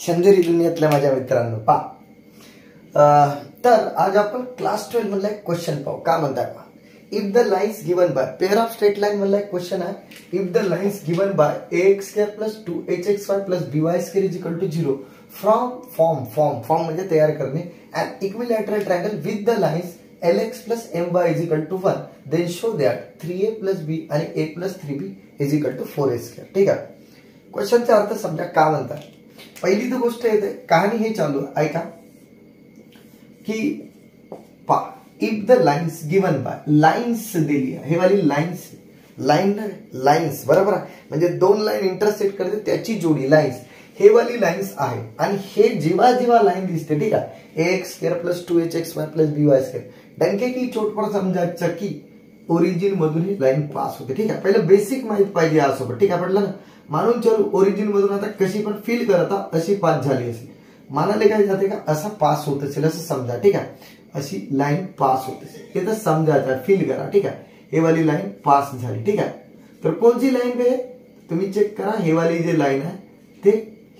चंदेरी दुनियातल्या माझ्या मित्रांनो तर आज आपण क्लास 12 मधला एक क्वेश्चन पाहू. का म्हणतात पहा, if the lines given by pair of straight line मधला एक क्वेश्चन आहे. If the lines given by ax² + 2hxy + by² = 0 from form म्हणजे तयार करणे and equilateral triangle with the lines lx + my = 1 then show that 3a + b आणि a + 3b = 4a². ठीक आहे. क्वेश्चनचा अर्थ समजा. का म्हणतात, पहिली तर गोष्ट येते, कहाणी हे चालू ऐका की पा if the lines given bye lines दिली आहे, हे वाली लाइन्स बरोबर आहे, म्हणजे दोन लाईन इंटरसेक्ट करते त्याची जोडी लाइन्स, हे वाली लाइन्स आहे. आणि हे जेव्हा जेव्हा लाइन दिसते, ठीक आहे, ax² + 2hxy + by², डंके की चोट पर समजायचं की ओरिजिन मधून ही लाइन पास होते. ठीक आहे. पहिलं बेसिक माहित पाहिजे यासोबत. ठीक आहे, पडलं ना. मानून चलो ओरिजिन मधून आता कशी पण फील करता अशी पास झाली असेल, मानाले काय जाते का असा पास होत असेल असं समजा. ठीक आहे, अशी लाइन पास होत असेल हे तर समजायचं, फील करा. ठीक आहे, हे वाली लाइन पास झाली. ठीक आहे, तर कोणची लाइन आहे तुम्ही चेक करा. हे वाली जे लाइन आहे ते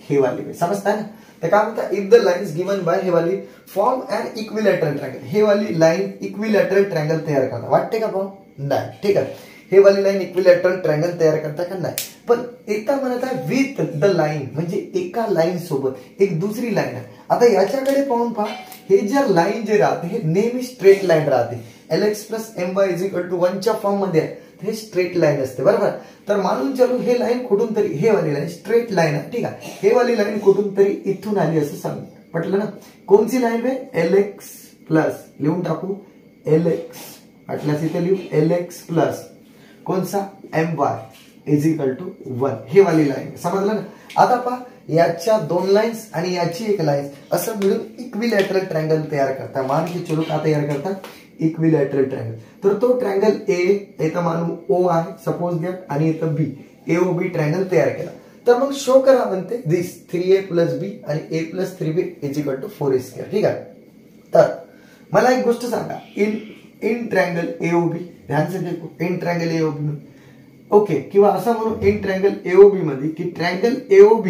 हे वाली समजताय ना. तर काय म्हणता, if the lines given bye हे वाली फॉर्म अँड इक्विलॅटरल ट्रायंगल, हे वाली लाइन इक्विलॅटरल ट्रायंगल तयार करता. वाटते का पाहू? नाही. ठीक आहे, हे वाली लाइन इक्विलॅटरल ट्रायंगल तयार करता का नाही. पण एका म्हणत आहे विथ द लाइन, म्हणजे एका लाइन सोबत एक दुसरी लाइन आहे. आता याच्याकडे पाहून पहा, हे जे लाइन जे राहते हे नेहमी स्ट्रेट लाइन राहते. lx + my = 1 च्या फॉर्म मध्ये आहे, हे स्ट्रेट लाइन असते बरोबर. तर मानून चलो हे लाइन कुठून तरी, हे वाली लाइन स्ट्रेट लाइन आहे. ठीक आहे, हे वाली लाइन कुठून तरी इथून आली असं सांग. पटलं ना. कोणची लाइन आहे? lx प्लस लिहून टाकू, lx वाटल्यास इथे लिहू lx प्लस कोणसा my = 1, हे वाली लाइन. समजलं ना. आता पहा, याच्या दोन लाइन्स आणि याची एक लाइन असं मिळून इक्विलॅटरल ट्रायंगल तयार करता. मान की चलो का तयार करतात? Equilateral triangle. तर तो ट्रायंगल ए इथं मानू ओ आहे सपोज दॅट, आणि इथं बी AOB ट्रायंगल तयार केला. तर मग शो करा म्हणते दिस 3a + b आणि a + 3b = 4a². ठीक आहे. तर मला एक गोष्ट सांगा, इन ट्रायंगल AOB, ध्यान से देखो, इन ट्रायंगल AOB ओके, किंवा असं म्हणू इन ट्रायंगल AOB मध्ये की triangle AOB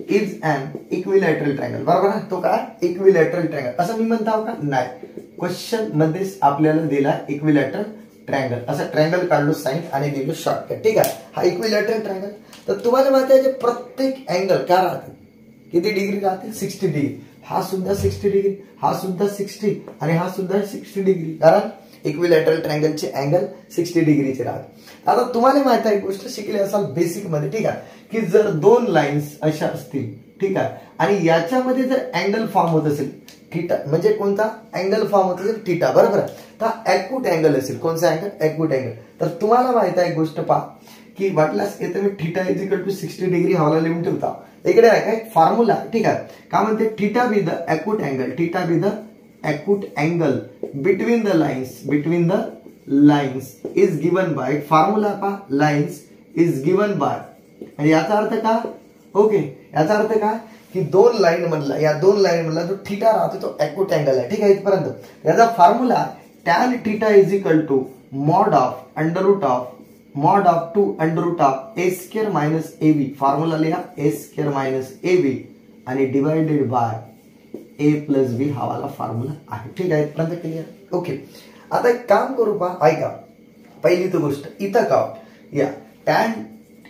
is an equilateral triangle. बरोबर आहे. तो काय इक्विलॅटरल ट्रायंगल असं मी म्हणतो का? नाही. क्वेश्चन मध्ये आपल्याला दिला इक्विलॅटरल ट्रायंगल, असं ट्रायंगल काढलो साइन आणि दिलो शॉर्टकट. ठीक आहे, हा इक्विलॅटरल ट्रायंगल. तर तुम्हाला माहिती आहे प्रत्येक अँगल काय राहते, किती डिग्री राहते? 60 डिग्री. हा सुद्धा 60 डिग्री, हा सुद्धा 60 आणि हा सुद्धा 60 डिग्री, कारण इक्विलॅटरल ट्रायंगलचे अँगल 60 डिग्रीचे राहते. आता तुम्हाला माहिती आहे गोष्ट शिकली असाल बेसिक मध्ये. ठीक आहे, की जर दोन लाइन्स अशा असतील, ठीक आहे, आणि याच्यामध्ये जर अँगल फॉर्म होत असेल थीटा, म्हणजे कोणता अँगल फॉर्म होत असेल? थीटा बरोबर. तर ॲक्यूट अँगल असेल. कोणता अँगल? Acute angle. तर तुम्हाला माहिती आहे गोष्ट पहा की वाटल्यास येथे मी थीटा = 60 डिग्री हवाला लिहून ठेवता. इकडे आहे काय फॉर्म्युला. ठीक आहे, का म्हणते theta be the acute angle, theta be the acute angle between the lines is given by formula पहा, लाइन्स इज गिवन बाय. याचा अर्थ का? ओके, याचा अर्थ काय की दोन लाइन मधला, या दोन लाइन मधला जो थीटा राहतो तो ॲक्यूट अँगल आहे. ठीक आहे, इथपर्यंत. याचा formula tan θ = mod of a² - ab. Formula लिहा a² - ab आणि डिवाइडेड बाय a + b हा वाला फॉर्म्युला आहे. ठीक आहे, इथपर्यंत क्लिअर. ओके, आता एक काम करू पहा, ऐका. पहिली तर गोष्ट इथं का या tan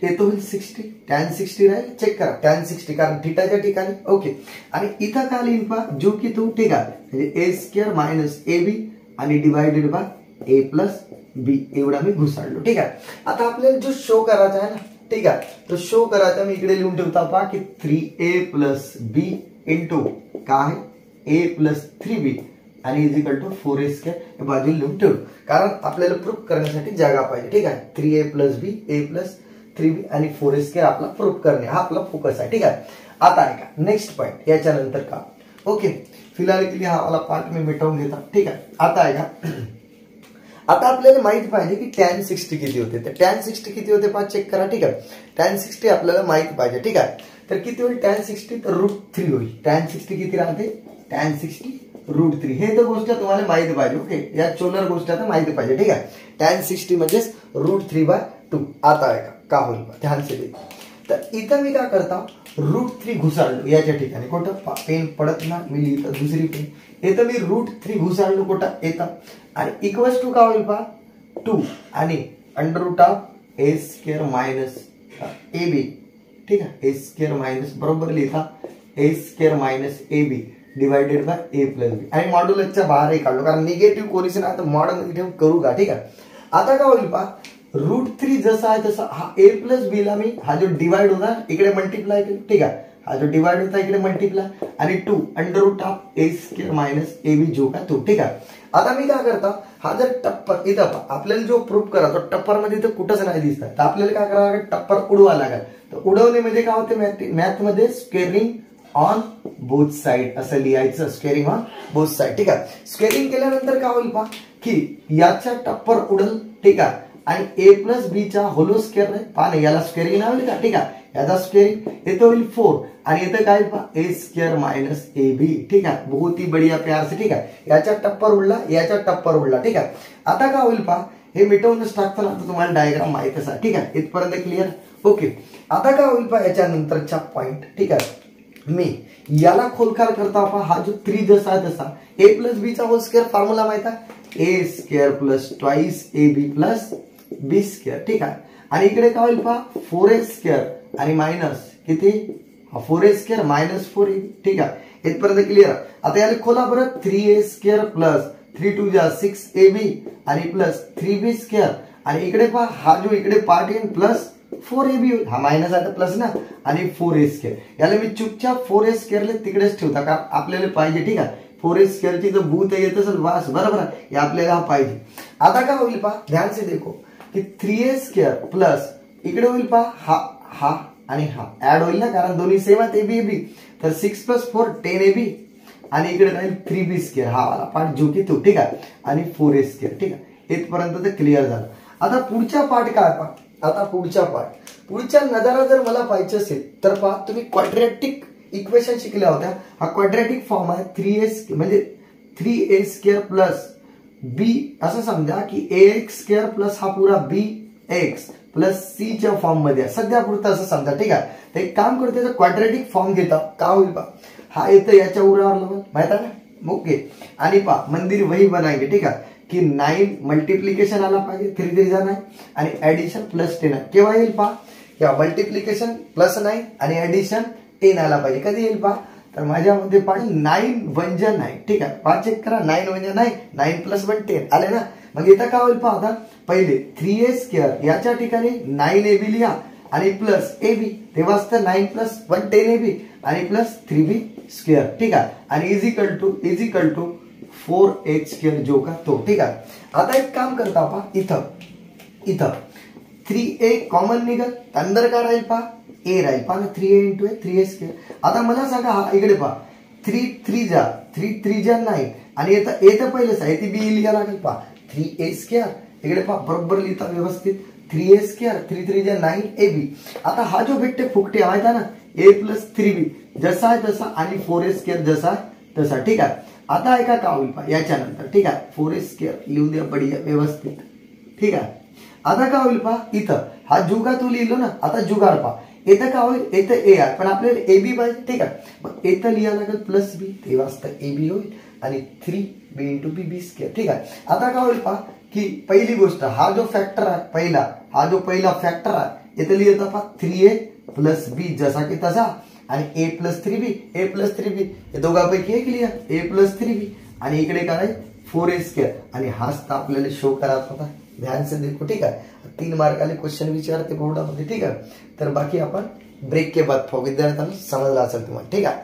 येतो 60, tan 60 राहील. चेक करा tan 60, कारण थीटाच्या ठिकाणी. ओके, आणि इथं का लिहिन पहा जो की तो. ठीक आहे, म्हणजे a² - ab आणि डिवाइडेड बाय a + b एवढा मी घुसाडलो. ठीक आहे. आता आपल्याला जो शो करायचा आहे ना, ठीक आहे, तो शो करायचा मी इकडे लिहून ठेवता पहा की 3a + b इंटू काय a + 3b आणि = 4a² हे बाजूला लिहून ठेवू, कारण आपल्याला प्रूफ करण्यासाठी जागा पाहिजे. ठीक आहे, 3a + b a + 3b आणि 4a² आपला प्रूफ करणे हा आपला फोकस आहे. ठीक आहे. आता ऐका नेक्स्ट पॉइंट याच्यानंतर का. ओके, फिलहाल के लिए हा वाला पार्ट मी मिटवून घेता. ठीक आहे. आता ऐका, आता आपल्याला माहित पाहिजे की tan 60 किती होते. तर tan 60 किती होते पहा, चेक करा. ठीक आहे, tan 60 आपल्याला माहित पाहिजे. ठीक आहे, तर किती होईल tan 60? तर √3 होईल. tan 60 किती राहते? tan 60 √3. हे तर गोष्ट तुम्हाला माहित पाहिजे. ओके, या चोलर गोष्ट आता माहिती पाहिजे. ठीक आहे, tan 60 म्हणजेच √3/2. आता ऐका का होईल ध्यान से. तर इथं मी काय करता, √3 घुसाळलो याच्या ठिकाणी, कुठं पेन पडत ना, मी लिहितो दुसरी पेन, इथं मी √3 घुसाळलो कुठं येतं, आणि इक्वल्स टू काय होईल पहा 2 आणि √(a² मायनस ab, ठीक आहे, a² मायनस बरोबर लिहिता a² minus ab divided by a plus b, आणि मॉड्युलसच्या बाहेरही काढलो कारण निगेटिव्ह कोणीच ना, आता मॉडमध्ये ठेवून करू का, ठीक आहे. आता काय होईल पहा √3 जसा आहे तसा हा a प्लस बी ला मी हा जो डिवाइड होता इकडे मल्टिप्लाय केलं, ठीक आहे, हा जो डिवाइड होता इकडे मल्टिप्लाय, आणि 2 √(a² मायनस ab जो का तो, ठीक आहे. आता मी काय करता, हा जर टप्पर इथं आपल्याला जो प्रूफ करा तो टप्पर मध्ये तर कुठंच नाही दिसत, तर आपल्याला काय करावं लागेल, टप्पर उडवा लागेल. तर उडवणे म्हणजे काय होते मॅथ मध्ये स्क्वेअरिंग ऑन बोथ साइड असं लिहायचं, स्क्वेअरिंग ऑन बोथ साइड, ठीक आहे. स्क्वेअरिंग केल्यानंतर काय होईल पहा की याच्या टप्पर उडल, ठीक आहे, आणि a प्लस बी चा होलो स्क्वेअर नाही पहा ना, याला स्क्वेअरिंग नाव का, ठीक आहे, याचा स्क्वेअरिंग येतो होईल 4 आणि येतं काय पहा a² मायनस ab, ठीक आहे, बहुत ही बढ़िया प्यार से, ठीक आहे. याच्या टप्पर उडला, याच्या टप्पर उडला, ठीक आहे. आता काय होईल पहा हे मिटवूनच टाकताना आता तुम्हाला डायग्राम माहितच आहे, ठीक आहे, इथपर्यंत क्लिअर, ओके. आता काय होईल पहा याच्यानंतरचा पॉइंट, ठीक आहे, मी याला खोलकार करता पहा हा जो 3 जसा आहे तसा a प्लस बी चा होल स्क्वेअर फॉर्म्युला माहित आहे a² plus twice ab plus b², ठीक आहे, आणि इकडे काय होईल पहा 4a² आणि मायनस किती 4a² मायनस 4ab, ठीक आहे, इथपर्यंत क्लिअर. आता याला खोला बरं 3a² प्लस 3 2 जा 6ab आणि प्लस 3b², आणि इकडे पहा हा जो इकडे पार्ट येईल प्लस 4ab हा मायनस आता प्लस ना, आणि 4a², याला मी चुपचाप 4a² तिकडेच ठेवता कारण आपल्याला पाहिजे, ठीक आहे, 4a² ची जो भूत येत असेल वास बरोबर आहे, हे आपल्याला पाहिजे. आता काय होईल पहा ध्यान से देखो की 3a² प्लस इकडे होईल पहा हा आणि हा ऍड होईल ना, कारण दोन्ही सेम आहेत ab, तर 6 + 4 10ab, आणि इकडे राहील 3b² हा वाला पार्ट जो की तो, ठीक आहे, आणि 4a², ठीक आहे, इथपर्यंत तर क्लिअर झालं. आता पुढचा पार्ट काय पहा, आता पुढच्या नजारा जर मला पाहिजे असेल तर पहा तुम्ही क्वाड्रॅटिक इक्वेशन शिकल्या होत्या, हा क्वाड्रॅटिक फॉर्म आहे 3a म्हणजे 3a² प्लस b असं समजा की ax² प्लस हा पुरा bx प्लस c च्या फॉर्म मध्ये सध्या पुरतं असं समजा, ठीक आहे. तर एक काम करते क्वाड्रॅटिक फॉर्म घेता का होईल पहा हा येतं याच्या उरावर माहित आहे ना, ओके, आणि पहा मंदिर वही बनाएंगे, ठीक आहे, की 9 मल्टिप्लिकेशन आला पाहिजे 3 3 जा 9 आणि ऍडिशन प्लस 10 केव्हा येईल पहा, या मल्टिप्लिकेशन प्लस 9 आणि ऍडिशन 10 आला पाहिजे, कधी येईल पहा, तर माझ्यामध्ये पाहिजे 9 1 जा 9, ठीक आहे, 5 चेक करा 9 1 जा 9 9 + 1 10 आले ना. मग इथं काय होईल पहा, आता पहिले 3a² याच्या ठिकाणी 9ab लिहा आणि प्लस ab, तेव्हा असतं 9 + 1 10ab आणि प्लस 3b², ठीक आहे, आणि इज इक्वल टू 4h² जो का तो, ठीक आहे. आता एक काम करता पहा इथं 3a कॉमन निघल, अंदर काय राहील पहा a राहील पहा ना, 3a × 3a². आता मला सांगा हा इकडे पहा 3 3 जा 9 आणि येतं a तर पहिलेच आहे ती b लिहा लागेल पहा 3a², इकडे पहा बरोबर लिहिता व्यवस्थित 3a² 3 3 जा 9ab. आता हा जो भेटते फुकटे माहिती आहे ना a + 3b जसा आहे तसा आणि 4a² जसा आहे तसा, ठीक आहे. आता ऐका का होईल पहा याच्यानंतर, ठीक आहे, 4a² लिहू द्या बढिया व्यवस्थित, ठीक आहे. आता काय होईल पहा इथं हा जुगा तू लिहिलो ना, आता जुगाड पहा इथं काय होईल, इथं a आहे पण आपल्याला ab पाहिजे, ठीक आहे, मग इथं लिहा लागेल प्लस b, तेव्हा ab होईल आणि 3b × b², ठीक आहे. आता काय होईल पहा की पहिली गोष्ट हा जो फॅक्टर आहे पहिला फॅक्टर आहे इथं लिहिता पहा 3a + b जसा की तसा आणि a + 3b हे दोघांपैकी एक लिहा a + 3b आणि इकडे काय 4a² आणि हाच तर आपल्याला शो करायचा होता, ध्यान से देखो, ठीक आहे. 3 मार्काले क्वेश्चन विचारते बोर्डामध्ये, ठीक आहे. तर बाकी आपण ब्रेक के बाद विद्यार्थ्यांना समजला असेल तुम्हाला, ठीक आहे.